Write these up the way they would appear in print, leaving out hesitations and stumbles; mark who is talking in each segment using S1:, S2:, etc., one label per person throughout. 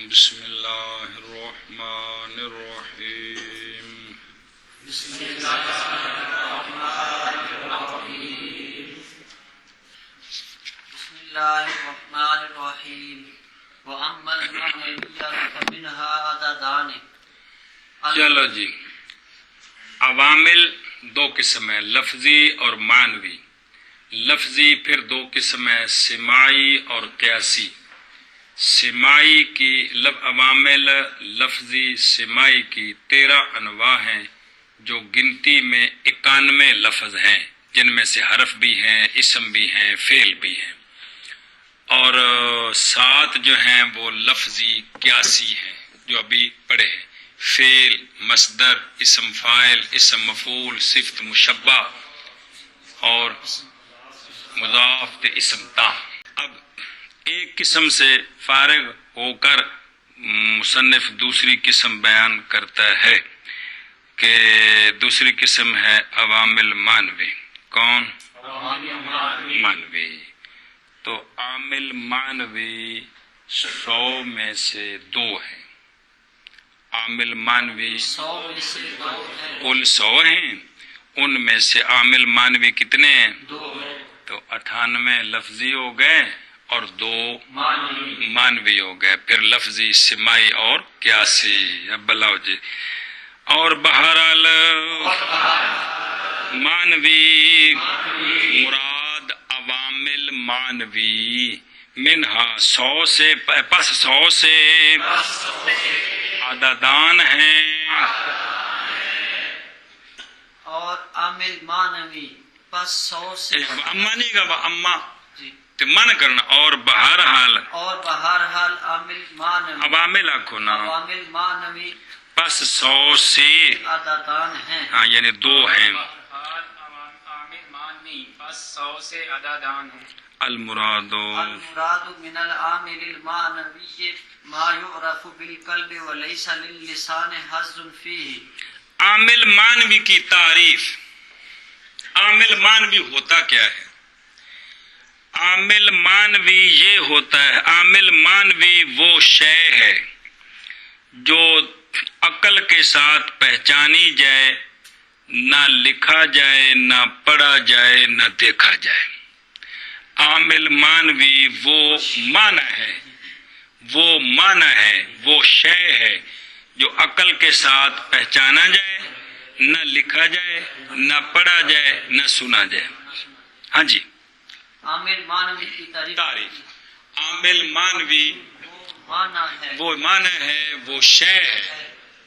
S1: بسم اللہ الرحمن الرحیم
S2: بسم اللہ الرحمن الرحیم بسم اللہ الرحمن الرحیم وَأَمَّا الْمَعْنَوِيَّةُ فَمِنْهَا عَدَدَانِ.
S1: چلو جی، عوامل دو قسم ہیں، لفظی اور معنوی. لفظی پھر دو قسم ہیں، سماعی اور قیاسی. سماعی کی عوامل لفظی سماعی کی 13 انواع ہیں، جو گنتی میں 91 لفظ ہیں، جن میں سے حرف بھی ہیں، اسم بھی ہیں، فعل بھی ہیں، اور 7 جو ہیں وہ لفظی قیاسی ہیں جو ابھی پڑھے ہیں، فعل، مصدر، اسم فاعل، اسم مفعول، صفت مشبہ اور مضاف تے اسم تا. اب ایک قسم سے فارغ ہو کر مصنف دوسری قسم بیان کرتا ہے کہ دوسری قسم ہے عوامل معنوی. کون؟ معنوی. تو عامل معنوی 100 میں سے 2 ہیں. عامل معنوی
S2: 100 میں سے 2 ہیں.
S1: کل 100 ہیں، ان میں سے عامل معنوی کتنے ہیں؟
S2: 2 ہیں.
S1: تو 98 لفظی ہو گئے اور 2
S2: معنوی.
S1: معنوی ہو گئے. پھر لفظی، سماعی اور قیاسی. اب بلاؤ جی. اور بہرحال معنوی مراد عوامل معنوی منہا 100 سے پس 100 سے عددان ہیں.
S2: اور عامل معنوی پس 100 سے
S1: اما نہیں کہا اما
S2: جی.
S1: تو من کرنا. اور بہرحال
S2: اور بہرحال عامل معنوی
S1: عوامل آکھو نا،
S2: عوامل معنوی
S1: پس 100 سے
S2: عددان ہیں.
S1: ہاں یعنی 2 ہیں.
S3: عامل معنوی پس 100 سے عددان ہیں.
S1: المراد
S2: المراد من العامل المعنوی ما يعرف بالقلب وليس للسان حظ فيه.
S1: عامل معنوی کی تعریف. عامل معنوی ہوتا کیا ہے؟ عامل معنوی یہ ہوتا ہے، عامل معنوی وہ شے ہے جو عقل کے ساتھ پہچانی جائے، نہ لکھا جائے، نہ پڑھا جائے، نہ دیکھا جائے. عامل معنوی وہ معنی ہے، وہ معنی ہے، وہ شے ہے جو عقل کے ساتھ پہچانا جائے، نہ لکھا جائے، نہ پڑھا جائے، نہ سنا جائے. ہاں جی.
S2: عامل معنوی کی
S1: تعریف. عامل معنوی
S2: معنی ہے
S1: وہ معنی ہے، وہ شے ہے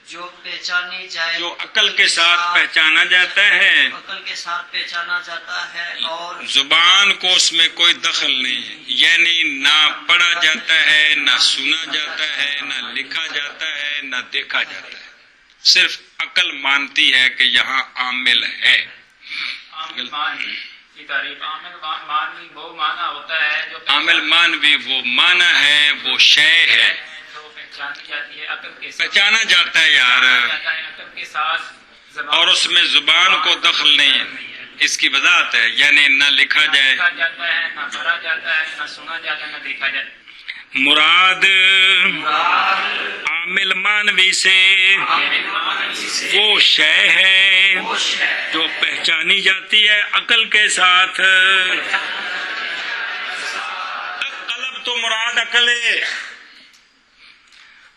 S2: جو پہچانی جائے،
S1: جو عقل کے ساتھ پہچانا جاتا ہے،
S2: عقل کے ساتھ پہچانا جاتا ہے، اور
S1: زبان کو اس میں کوئی دخل نہیں ہے. یعنی نہ پڑھا جاتا ہے، نہ سنا جاتا ہے، نہ لکھا جاتا ہے، نہ دیکھا جاتا ہے. صرف عقل مانتی ہے کہ یہاں عامل ہے.
S3: عامل معنوی کی تعریف. عامل معنوی وہ معنی ہوتا ہے جو
S1: عامل معنوی وہ معنی ہے، وہ شے ہے،
S3: جو پہچانی جاتی ہے عقل کے ساتھ،
S1: پہچانا جاتا ہے یار،
S3: جاتا ہے عقل کے ساتھ، زبان
S1: اور اس میں زبان کو دخل نہیں ہے. اس کی وضاحت ہے، یعنی نہ لکھا جائے.
S3: لکھا جاتا ہے، نہ پڑھا جاتا ہے، نہ سنا جاتا ہے، نہ دیکھا جاتا ہے.
S1: مراد عامل معنوی سے وہ شے ہے جو پہچانی جاتی ہے عقل کے ساتھ. قلب تو مراد عقل ہے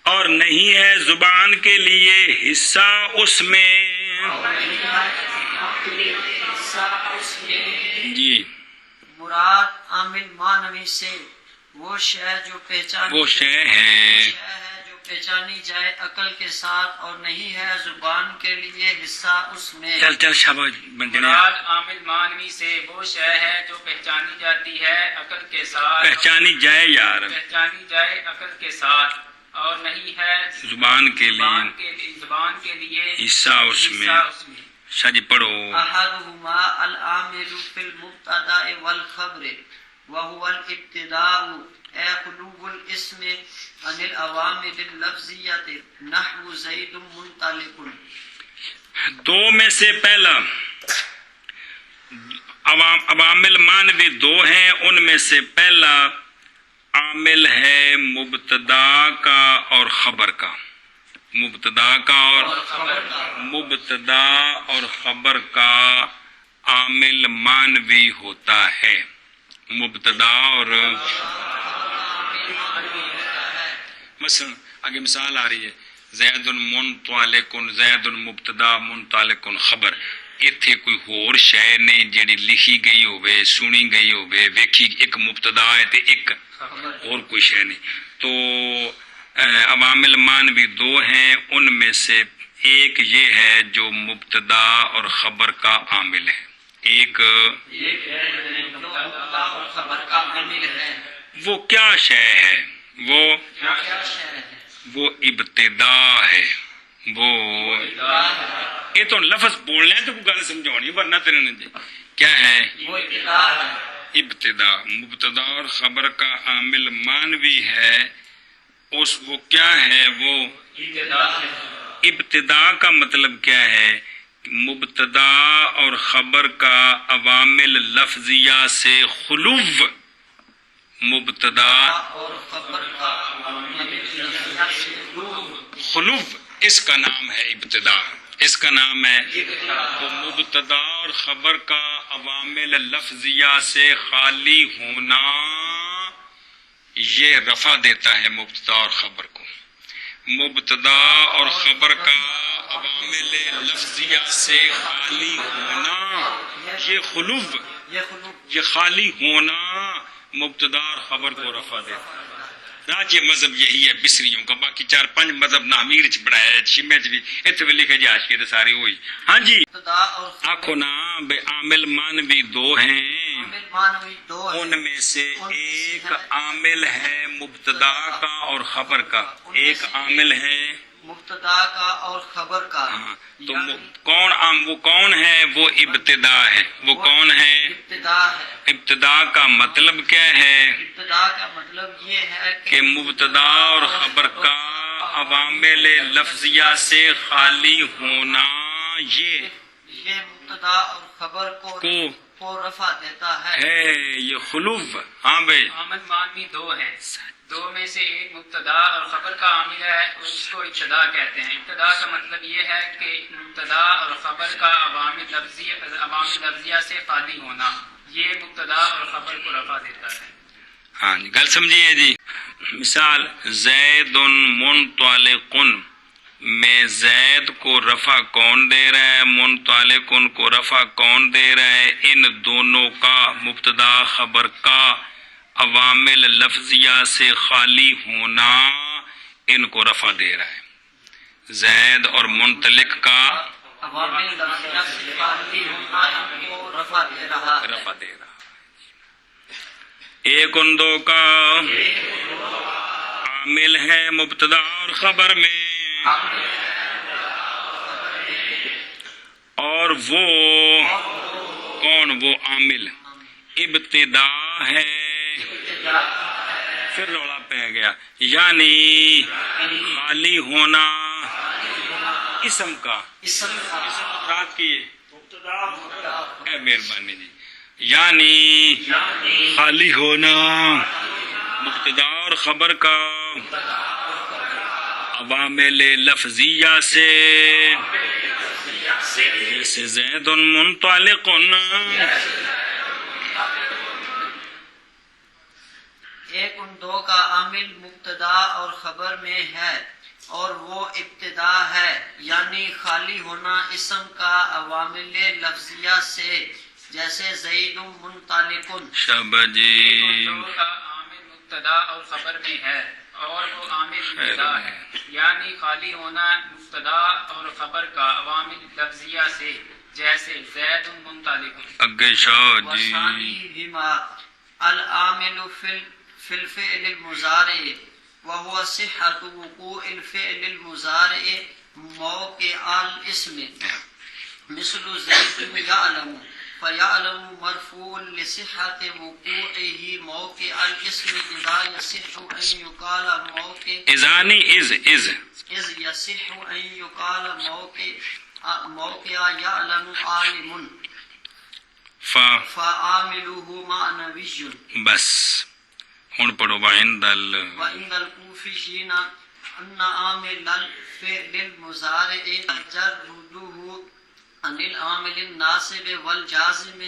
S1: اور نہیں ہے زبان کے لیے حصہ اس میں. جی.
S2: مراد عامل معنوی سے وہ شے جو پہچانی
S1: وہ شے ہے
S2: جو پہچانی جائے عقل کے ساتھ، اور نہیں ہے زبان کے لیے حصہ اس میں.
S1: چل چل شاباش بندے.
S3: مراد عامل معنوی سے وہ شے ہے جو پہچانی جاتی ہے عقل کے ساتھ،
S1: پہچانی جائے یار،
S3: پہچانی جائے عقل کے ساتھ، اور نہیں ہے
S1: زبان کے لیے
S3: زبان کے لیے
S1: حصہ اس میں. شاہ جی پڑھو.
S2: احدهما العامل في المبتدا والخبر وهو الابتداء خلو الاسم عن العوامل اللفظیہ نحو زید منطلق.
S1: 2 میں سے پہلا عوامل معنوی 2 ہیں، ان میں سے پہلا عامل ہے مبتدا کا اور خبر کا، مبتدا کا اور مبتدا اور خبر کا عامل مانوی ہوتا ہے، مبتدا اور مثلا آگے مثال آ رہی ہے زید منطلق، زید مبتدا منطلق خبر، ایتھے کوئی ہور شے نہیں جیڑی لکھی گئی ہوئے، سنی گئی ہوئے، ویکھی، ایک مبتدا ہے تے ایک اور کوئی شے نہیں۔ تو عوامل مانوی دو ہیں، ان میں سے ایک یہ ہے جو مبتدا اور خبر کا عامل ہے، ایک
S2: خبر کا عامل ہے،
S1: وہ کیا شے ہے، وہ ابتدا ہے، وہ یہ تو لفظ بولنا ہے تو کوئی گل سمجھانی ورنہ تیرے نے کیا ہے،
S2: وہ ابتدا ہے،
S1: ابتدا، مبتدا اور خبر کا عامل مانوی ہے، اس وہ کیا ہے، وہ ابتدا کا مطلب کیا ہے، مبتدا اور خبر کا عوامل لفظیہ سے خلو، مبتدا
S2: اور خبر کا
S1: خلو اس کا نام ہے ابتدا، اس کا نام ہے تو مبتدا اور خبر کا عوامل لفظیہ سے خالی ہونا یہ رفع دیتا ہے مبتدا اور خبر کو، مبتدا اور خبر کا عوامل لفظیہ سے خالی ہونا یہ خلو، یہ خالی ہونا مبتدا اور خبر کو رفع دیتا ہے۔ راج یہ مذہب یہی ہے بسریوں کا، باقی 4-5 مذہب نہ امیر چ پڑھایا ہے، شیمے چ بھی اتنے بھی لکھے جا کے ساری ہوئی۔ ہاں جی آخو نا بے عامل مانوی دو ہیں، ان میں سے ایک عامل ہے مبتدا کا اور خبر کا، ایک عامل ہے
S2: مبتدا کا اور خبر کا،
S1: ہاں تو وہ کون ہے، وہ ابتدا ہے، وہ کون ہے،
S2: ابتدا ہے۔
S1: ابتدا کا مطلب کیا ہے
S2: ابتدا کا مطلب یہ ہے
S1: کہ مبتدا اور خبر کا عوامل لفظیہ سے خالی ہونا یہ
S2: مبتدا اور خبر کو رفع دیتا ہے،
S1: یہ خلو۔ ہاں بھائی
S3: عامل مانوی دو ہیں، دو میں سے ایک مبتدا اور خبر کا عامل ہے، اس کو ابتدا کہتے ہیں۔ ابتدا کا مطلب یہ ہے کہ مبتدا اور خبر کا عوامل لفظیہ سے خالی ہونا، یہ مبتدا اور خبر کو رفع دیتا ہے۔
S1: ہاں جی گل سمجھیے جی، مثال زید منطلق میں زید کو رفع کون دے رہا ہے، منطلق کو رفع کون دے رہا ہے، ان دونوں کا مبتدا خبر کا عوامل لفظیہ سے خالی ہونا ان کو رفع دے رہا ہے، زید اور منطلق کا
S2: عوامل لفظیہ سے خالی ہونا ان کو رفع دے رہا ہے۔
S1: ایک ان دو کا عامل ہے مبتدا اور خبر میں، اور وہ کون، وہ عامل ابتدا ہے، پھر رولا پہ گیا، یعنی خالی ہونا اسم کا، رات کی اے مہربانی جی، یعنی خالی ہونا مبتدا اور خبر کا عوامل لفظیہ سے، جیسے زید منطلق،
S2: ایک ان دو کا عامل مبتدا اور خبر میں ہے اور وہ ابتدا ہے، یعنی خالی ہونا اسم کا عوامل لفظیہ سے، جیسے زید منطلق۔
S1: شابہ جی،
S3: ایک ان دو کا عامل مبتدا اور خبر میں ہے اور وہ عامل ابتدا ہے، یعنی خالی ہونا مبتدا اور خبر کا عوامل لفظیہ سے، جیسے زید منطلق۔
S1: اگے شاہ جی،
S2: وثانیہما العامل فی الفعل المضارع وهو صحة وقوع الفعل المضارع موقع الاسم، مثل زید یعلم، فیعلم مرفوع لصحة وقوعه موقع الاسم اذا يصح ان يقال موقع
S1: ازانی از
S2: اذ يصح ان يقال موقع يعلم عالم فعامله معنوی۔
S1: بس ہن پڑھو وعندل
S2: وعند الكوفيين أن عامل الفعل المضارع تجرده عن العامل الناصب والجازم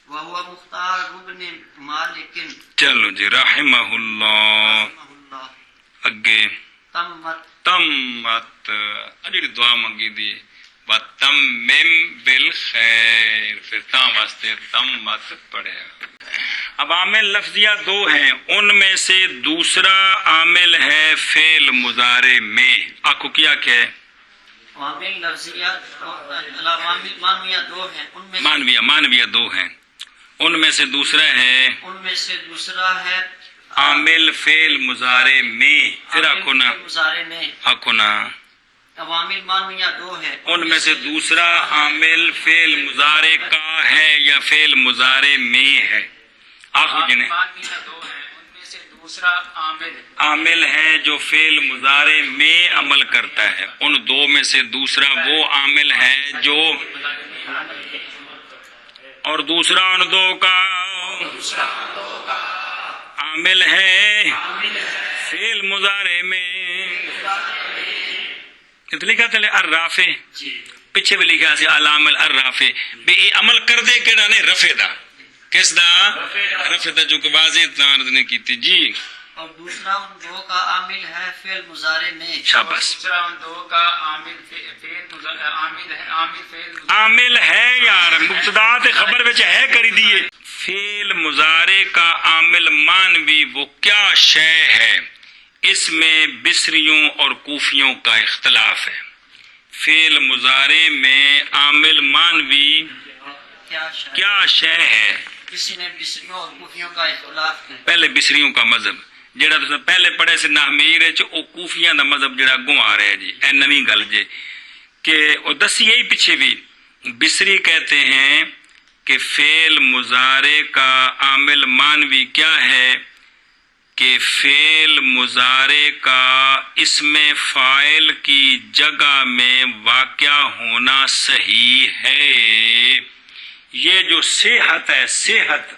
S2: وهو مختار ابن مالك
S1: چلو جی رحمہ اللہ
S2: رحمه الله
S1: اگے
S2: تمت
S1: تمت اجڑی دعا منگی دی وتمم بالخیر پھر تا واسطے تمت پڑھیا اب عامل لفظیہ دو ہیں ان میں سے دوسرا عامل ہے فعل مضارع میں آنکھوں کیا ہے
S2: عامل لفظیات عوامل مانویہ دو ہیں ان میں
S1: مانویہ دو ہیں ان میں سے دوسرا ہے
S2: دوسرا ہے
S1: عامل فعل مضارع میں پھر آنکھوں نا
S2: مضارع میں
S1: آنکھوں نا
S2: عوامل مانویہ دو ہے
S1: ان میں سے دوسرا عامل فعل مضارع کا ہے یا فعل مضارع میں ہے آنکھوں جنہیں
S3: مانویہ دو ہیں ان میں سے دوسرا
S1: عامل ہے جو فعل مضارع میں عمل کرتا ہے ان دو میں سے دوسرا وہ عامل ہے جو اور دوسرا ان دو کا عامل ہے فعل مضارع میں لکھا تھا الرافع پیچھے بھی لکھا سی العامل الرافع بھی یہ عمل کر دے کیڑا نے رفع دا کس دا رفع دا جو کہ واضح تارد نے کی تھی جی
S2: اور دوسرا ان دو کا عامل ہے فعل مضارع میں
S1: شاباش
S3: دوسرا ان دو کا
S1: عامل ہے یار مبتدا تے خبر وچ ہے کری دیے فعل مضارع کا عامل مانوی وہ کیا شے ہے اس میں بصریوں اور کوفیوں کا اختلاف ہے فعل مضارع میں عامل مانوی کیا شے ہے
S2: کسی نے بصریوں اور کوفیوں کا اختلاف ہے
S1: پہلے بصریوں کا مذہب جڑا تساں پہلے پڑھے سے نحمیر وچ او کوفیاں دا مذہب جڑا اگوں آ رہا ہے جی اے نویں گل جے کہ او دسی یہی پیچھے بھی بصری کہتے ہیں کہ فعل مضارع کا عامل مانوی کیا ہے کہ فعل مضارع کا اسم فاعل کی جگہ میں واقع ہونا صحیح ہے یہ جو صحت ہے صحت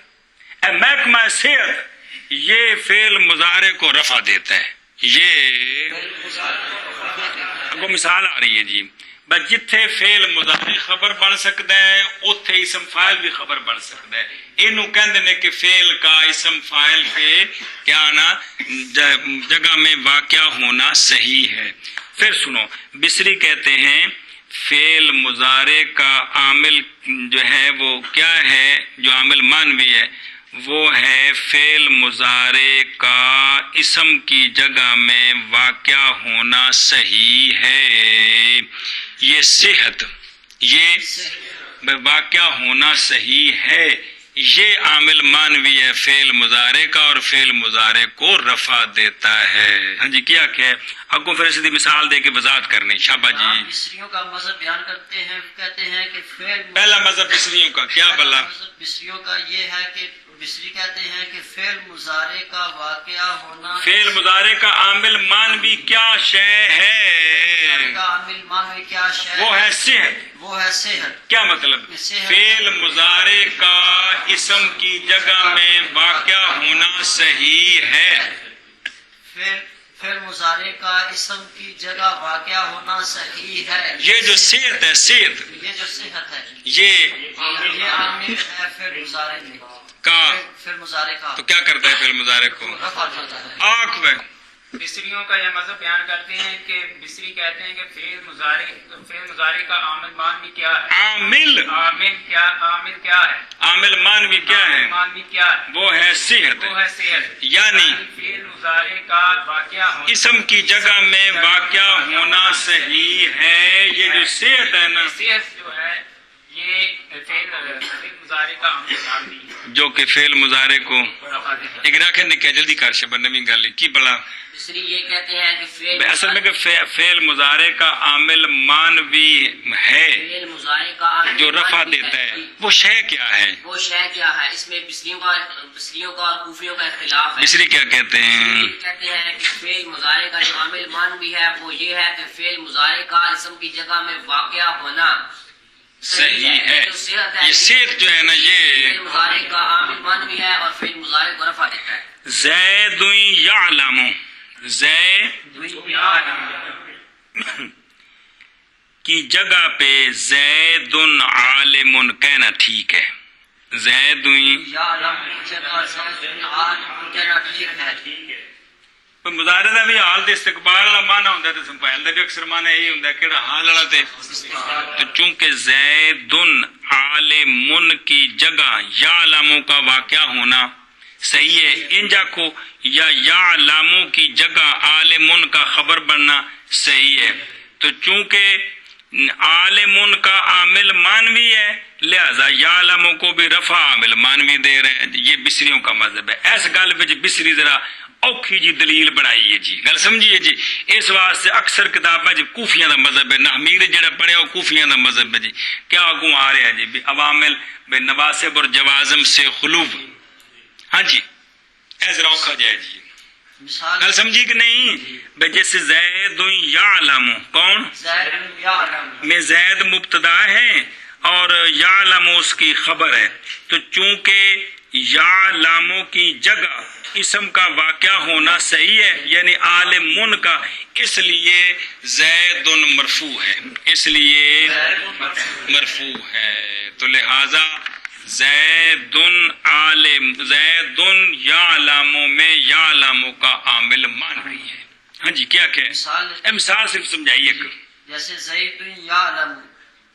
S1: اے محکمہ صحت یہ فعل مضارع کو رفع دیتا ہے یہ مثال آ رہی ہے جی بس جتھے فعل مضارع خبر بن سکتا ہے اتھے اسم فاعل بھی خبر بن سکتا ہے اینو کہندے نے کہ فعل کا اسم فاعل کے کیا نا جگہ میں واقع ہونا صحیح ہے پھر سنو بصری کہتے ہیں فعل مضارع کا عامل جو ہے وہ کیا ہے جو عامل مانوی ہے وہ ہے فعل مضارع کا اسم کی جگہ میں واقع ہونا صحیح ہے یہ صحت یہ واقع ہونا صحیح ہے یہ عامل مانوی ہے فعل مضارع کا اور فعل مضارع کو رفع دیتا ہے ہاں جی کیا کہ اگوں پھر سیدھی مثال دے کے وضاحت کرنی شابہ جی
S2: بصریوں کا مذہب بیان کرتے ہیں کہتے ہیں کہ فعل
S1: پہلا مذہب بصریوں کا کیا بلا
S2: بصریوں کا یہ ہے کہ بصری کہتے ہیں کہ فعل مضارع کا واقع ہونا
S1: فعل مضارع کا عامل مانوی کیا شے ہے
S2: کا عامل مانوی کیا شے
S1: وہ ہے صحت
S2: وہ ہے صحت
S1: کیا مطلب فعل مضارع کا اسم کی جگہ میں واقع ہونا صحیح ہے
S2: فعل مضارع کا اسم کی جگہ واقع ہونا صحیح ہے
S1: یہ جو صحت ہے صحت
S2: یہ جو صحت ہے
S1: یہ
S2: عامل ہے فعل مضارع
S1: کا
S2: فعل مضارع کا
S1: تو کیا کرتا ہے فعل مضارع کو
S2: رفع کرتا ہے
S1: آنکھ میں
S3: بصریوں کا یہ مذہب بیان کرتے ہیں کہ بصری کہتے ہیں کہ فعل مضارع کا عامل مانوی کیا ہے عامل کیا ہے
S1: عامل مانوی کیا ہے
S3: مانوی کیا ہے
S1: وہ ہے صحت یعنی
S3: فعل مضارع کا واقع ہونا
S1: اسم کی جگہ میں واقع ہونا صحیح ہے یہ جو صحت ہے نا
S3: صحت جو ہے یہ فعل مضارع کا عامل مانوی
S1: جو کہ فعل مضارع کو
S3: رفع دیتا ہے
S1: ایک راکھے نے کیا جلدی کر شبہ نویں گل کی بلا
S2: بصری یہ کہتے ہیں کہ
S1: اصل میں کہ فعل مضارع کا عامل مانوی ہے
S2: فعل مضارع کا عامل
S1: جو رفع دیتا ہے وہ شے کیا ہے
S2: وہ شے کیا ہے اس میں بصریوں کا اور کوفیوں کا اختلاف ہے
S1: بصری کیا کہتے ہیں
S2: کہتے ہیں کہ فعل مضارع کا جو عامل مانوی ہے وہ یہ ہے کہ فعل مضارع کا اسم کی جگہ میں واقع ہونا
S1: صحیح ہے. یہ صحت جو ہے نا یہ
S2: فعل مضارع کا عامل مانوی ہے اور فعل مضارع کو رفع دیتا ہے.
S1: زید یعلم، زید کی جگہ پہ زید عالم کہنا ٹھیک ہے. زید
S2: یعلم کی جگہ زید عالم کہنا ٹھیک ہے.
S1: مضارع دا بھی حال تے استقبال والا معنی ہوندا تے فعل دا بھی اکثر معنی یہی ہوندا کیڑا حال والا تے. تو چونکہ زید عالم کی جگہ یعلم کا واقعہ ہونا صحیح ہے، ان جاکو یا یعلم کی جگہ عالم کا خبر بننا صحیح ہے. تو چونکہ عالم کا عامل مانوی ہے لہذا یعلم کو بھی رفع عامل مانوی دے رہے ہیں. یہ بصریوں کا مذہب ہے. اس گل وچ بصری ذرا اوکھی جی دلیل بنائی ہے جی، گل سمجھیے جی. اس واسطے اکثر کتاباں جی کوفیاں دا مذہب ہے، نحمیر جڑا پڑھیا وہ کوفیاں دا مذہب ہے جی. کیا اگوں آ رہا ہے جی بھی عوامل بے نواسب اور جوازم سے خلوف. ہاں جی اے ذرا اوکھا جائے جی،
S2: مثال
S1: گل سمجھی کہ نہیں؟ بھئی جیسے زید یعلم، کون؟
S2: زید یعلم
S1: میں زید مبتدا ہے اور یعلم اس کی خبر ہے. تو چونکہ یعلم کی جگہ اسم کا واقعہ ہونا صحیح ہے یعنی عالم کا، اس لیے زید مرفوع ہے، اس لیے مرفوع ہے. تو لہذا زید عالم، زید یعلم میں یعلم کا عامل مانوی ہے. ہاں جی کیا کہ مثال صرف سمجھائیے.
S2: جیسے زید یعلم،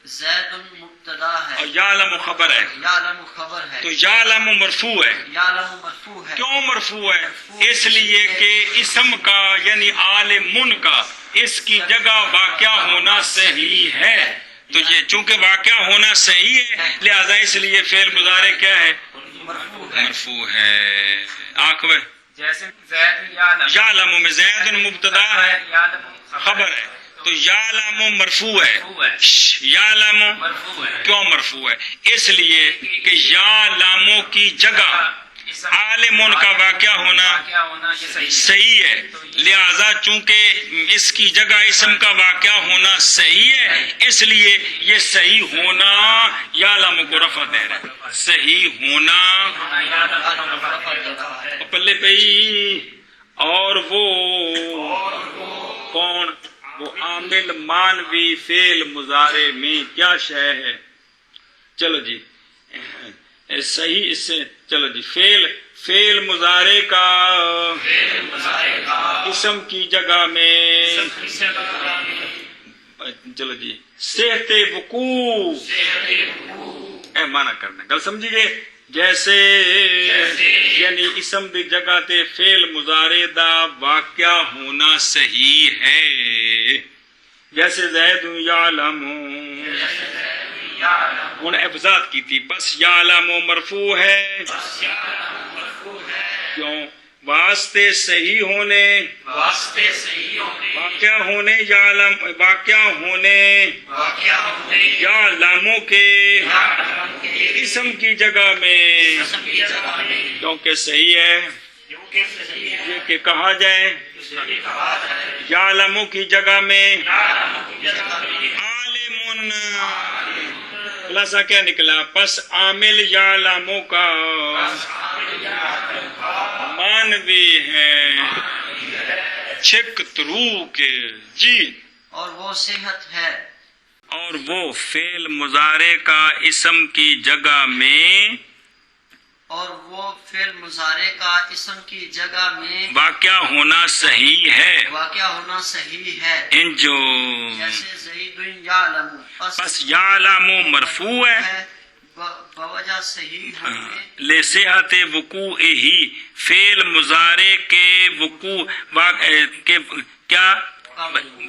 S2: زید مبتدا ہے
S1: اور یعلم خبر ہے،
S2: یعلم خبر ہے.
S1: تو یعلم مرفوع ہے.
S2: یعلم مرفوع ہے.
S1: کیوں مرفوع ہے؟ اس لیے کہ اسم کا یعنی عالم کا اس کی جگہ واقعہ ہونا صحیح ہے. تو یہ چونکہ واقعہ ہونا صحیح ہے لہذا اس لیے فعل مضارع کیا ہے؟ مرفوع ہے. آخر
S3: جیسے زید یعلم،
S1: یعلم میں زید مبتدا ہے
S3: یعلم
S1: خبر ہے، تو یعلم مرفوع ہے. یعلم
S3: مرفوع ہے.
S1: کیوں مرفوع ہے؟ اس لیے کہ یعلم کی جگہ عالم کا واقعہ ہونا صحیح ہے، لہذا چونکہ اس کی جگہ اسم کا واقعہ ہونا صحیح ہے اس لیے یہ صحیح ہونا یعلم کو رفع دے رہا ہے. صحیح ہونا پلے پئی. اور وہ کون؟ وہ عامل مانوی فعل مضارع میں کیا شے ہے؟ چلو جی صحیح، اس سے چلو جی فعل مضارع کا اسم کی جگہ میں چلو جی صحت وقوع اے مانا کرنا، گل سمجھیے. جیسے یعنی اسم دی جگہ تے فعل مضارع دا واقعہ ہونا صحیح ہے. جیسے زید یعلم، ہن افضاد کی تھی بس یعلم مرفوع ہے. کیوں؟ واسطے صحیح ہونے، واقعہ ہونے یعلم، واقعہ ہونے یعلم کے اسم کی جگہ میں کیونکہ صحیح ہے یہ کہ کہا جائے یعلم کی جگہ میں عالم. خلاصہ کیا نکلا؟ پس عامل یعلم کا مانوی ہے چھک ترو کے جی،
S2: اور وہ صحت ہے.
S1: اور وہ فعل مضارع کا اسم کی جگہ میں،
S2: اور وہ فعل مضارع کا اسم کی جگہ میں
S1: واقعہ ہونا صحیح ہے.
S2: واقعہ ہونا صحیح ہے.
S1: ان جو
S2: جیسے زید یعلم،
S1: پس یعلم مرفوع ہے
S2: بوجہ صحیح ہونے
S1: لصحت وقوع ہی، فعل مضارع کے وقوع کے کیا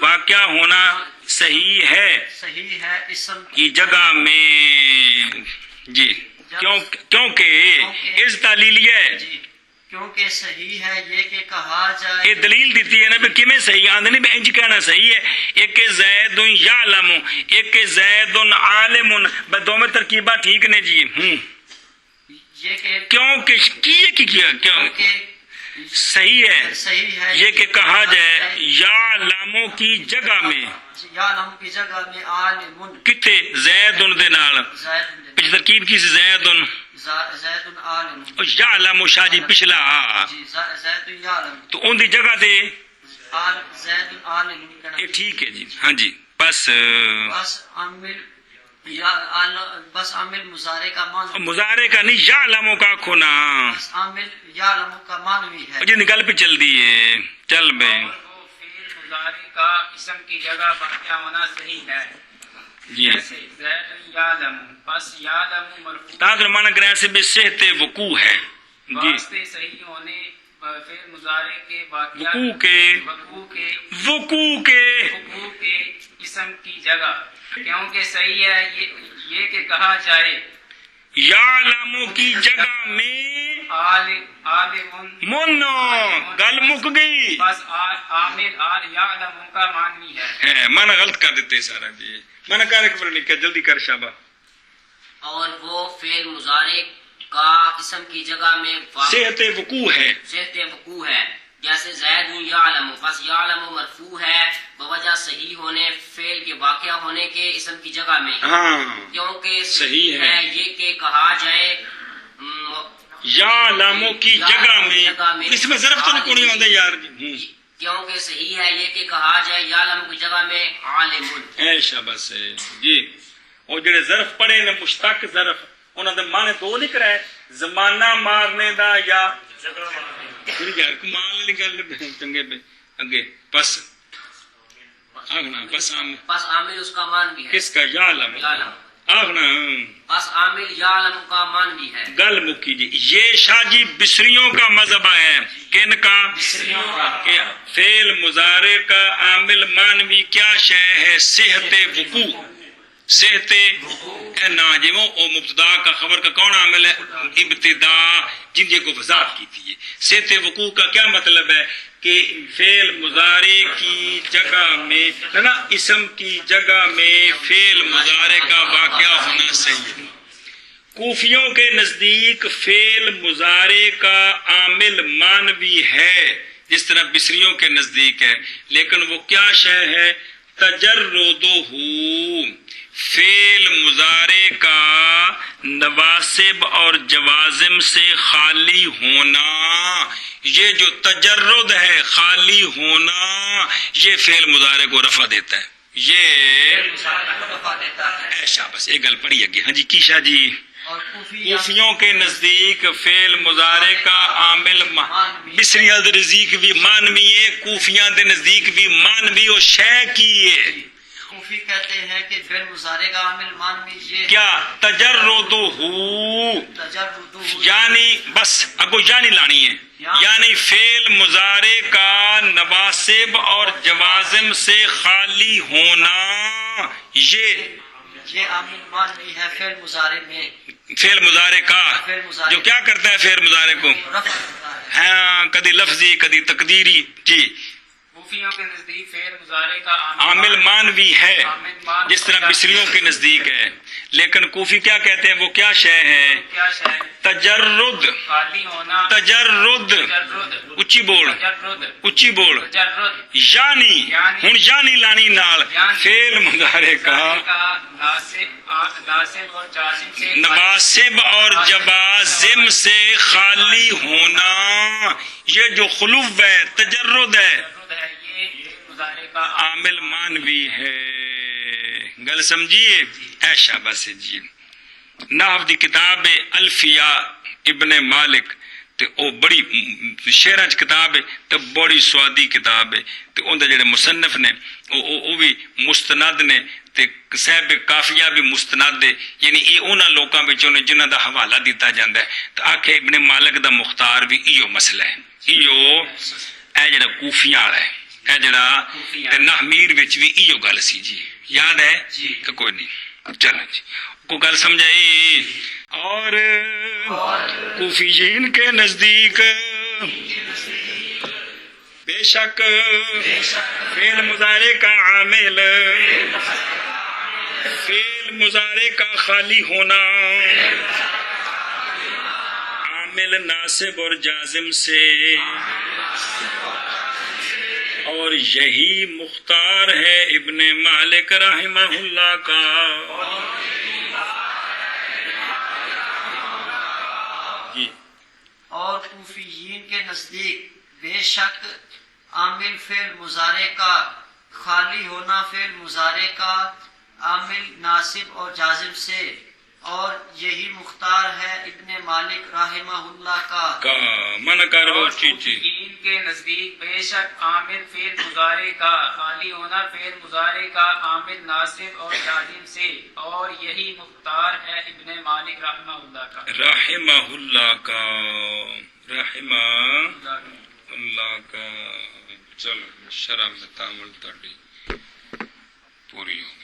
S1: واقعہ ہونا صحیح ہے
S2: صحیح ہے اسم
S1: کی جگہ میں جی. کیونکہ اس تعلیلیہ ہے
S2: جی، کیونکہ صحیح ہے یہ کہ کہا جائے.
S1: یہ دلیل دیتی ہے نا بھی کیویں صحیح آندے نہیں انج کہنا صحیح ہے. ایک زید یعلم، ایک زید عالم، دونوں ترکیباں ٹھیک نے جی.
S2: یہ کہ
S1: کیوں کہ کیا کیوں صحیح ہے
S2: صحیح ہے
S1: یہ کہ کہا جائے یا لاموں کی جگہ میں
S2: یعلم کی جگہ میں عالم
S1: کتے زید دے نال پچھ ترکیب کی زید
S2: زید عالم
S1: یا لامو شاہ جی پچھلا
S2: جی زید یعلم
S1: تو ان دی جگہ دے
S2: زید عالم
S1: یہ ٹھیک ہے جی ہاں جی بس
S2: بس عامل مضارع کا معنی
S1: مظاہرے کا نہیں یا لاموں کا کھونا
S2: بس عامل یعلم کا معنی ہے
S1: جی گل پہ چل دی ہے چل بے
S3: اور وہ فعل مضارع کا اسم کی جگہ واقع ہونا صحیح ہے
S1: جی
S3: جیسے زید یعلم بس یعلم مرفوع
S1: تاکہ معنی کرنے سے بے صحت وقوع ہے جی
S3: واسطے صحیح ہونے فعل مضارع کے واقعات
S1: وقوع کے
S3: وقوع کے اسم کی جگہ کیونکہ صحیح ہے یہ کہ کہا جائے
S1: یا لاموں کی جگہ میں
S3: عالم
S1: منو گل مک گئی
S3: بس عامل یعلم کا معنی ہے
S1: مانا غلط کر دیتے سارا جی مانا کہنے کے پر نہیں جلدی کر شابہ
S4: اور وہ فعل مضارع کا اسم کی جگہ میں
S1: صحت وقوع ہے
S4: صحت وقوع ہے جیسے زید یعلم بس یعلم مرفوع ہے بوجہ صحیح ہونے فعل کے واقع ہونے کے اسم کی جگہ میں
S1: ہاں
S4: کیونکہ
S1: صحیح ہے
S4: یہ کہ کہا جائے
S1: یا لاموں کی جگہ میں اس میں ظرف تو نہیں نہیں ہوتا یار جی
S4: کیونکہ صحیح ہے یہ کہ کہا جائے یعلم کی جگہ میں عالم
S1: اے شاباش جی اور جڑے ظرف پڑے نے مشتق ظرف انہاں دے معنی دو نہیں کرائے زمانہ مارنے دا یا کمال گل چنگے پہ اگے بس آگنا بس
S4: بس عامل اس کا مان بھی ہے
S1: کس کا یا لم آگنا
S4: بس عامل یعلم کا مان بھی ہے
S1: گل مکی جی یہ شاہ جی بصریوں کا مذہب ہے کن کا کہ فعل مضارع کا عامل مانوی کیا شے ہے صحت وقوع صحت ناجمو او مبتدا کا خبر کا کون عامل ہے ابتدا جن کو وضاحت کی تھی صحت وقوع کا کیا مطلب ہے کہ فعل مضارع کی جگہ میں نا اسم کی جگہ میں فعل مضارع کا واقعہ ہونا صحیح کوفیوں کے نزدیک فعل مضارع کا عامل مانوی ہے جس طرح بصریوں کے نزدیک ہے لیکن وہ کیا شے ہے تجردہ فعل مضارع کا نواسب اور جوازم سے خالی ہونا یہ جو تجرد ہے خالی ہونا یہ فعل مضارع کو رفع دیتا ہے یہ ایسا بس ایک گل پڑھی اگے ہاں جی کی شاہ جی کوفیوں کے نزدیک فعل مضارع کا عامل بصریاں دے نزدیک بھی مانوی ہے کوفیاں دے نزدیک بھی مانوی اور شے کی ہے
S2: کوفی کہتے ہیں کہ فعل مضارع کا عامل مانوی یہ
S1: کیا تجردہ یعنی بس اگو یعنی لانی ہے یعنی فعل مضارع کا نواسب اور جوازم سے خالی ہونا
S2: یہ عامل مانوی ہے فعل مضارع میں
S1: فعل مضارع کا جو کیا کرتا ہے فعل مضارع کو ہاں کدی لفظی کدی تقدیری جی
S3: کوفیوں کے نزدیک فعل مضارع کا
S1: عامل مانوی ہے جس طرح بصریوں کے نزدیک ہے لیکن کوفی کیا کہتے ہیں وہ کیا شے ہے تجرد
S3: خالی ہونا
S1: تجرد اچھی بول یعنی ہن یعنی لانی نال فعل مضارع کا نواسب اور جوازم سے خالی ہونا یہ جو خلوف ہے تجرد ہے عامل مانوی ہے گل سمجھیے ایشا بس جی نحو دی کتاب الفیہ ابن مالک تے او بڑی شعراں چ کتاب ہے تے بڑی سوادی کتاب ہے تے اون دے جڑے مصنف نے او بھی مستند نے تے صاحب کافیہ بھی مستند ہے یعنی یہ انہاں لوکاں وچوں نے جنہاں دا حوالہ دیتا جاندا ہے تے آکھے ابن مالک دا مختار بھی ایو مسئلہ ہے ایو اے جڑا کوفیاں والا ہے اے جڑا تے نحمیر وچ بھی ایو گل سی جی یاد ہے کہ کوئی نہیں چلو جی کو گل سمجھائی اور کوفیین کے نزدیک بے شک فعل مضارع کا عامل فعل مضارع کا خالی ہونا عامل ناصب اور جازم سے، اور یہی مختار ہے ابن مالک رحمہ اللہ کا۔ جی
S2: اور کوفیین کے نزدیک بے شک عامل فعل مضارع کا خالی ہونا فعل مضارع کا عامل ناصب اور جازم سے، اور یہی مختار ہے ابن مالک رحمہ اللہ کا۔
S1: من کر وہ
S3: اور
S1: چیز
S3: کوفیین کے نزدیک بے شک عامل فعل مضارع کا خالی ہونا فعل مضارع کا عامل ناصب اور جازم سے، اور یہی مختار ہے ابن مالک رحمہ اللہ کا۔
S1: رحمہ اللہ کا، رحمہ اللہ کا۔ چلو شرح میں تعامل تاڑی پوری ہو۔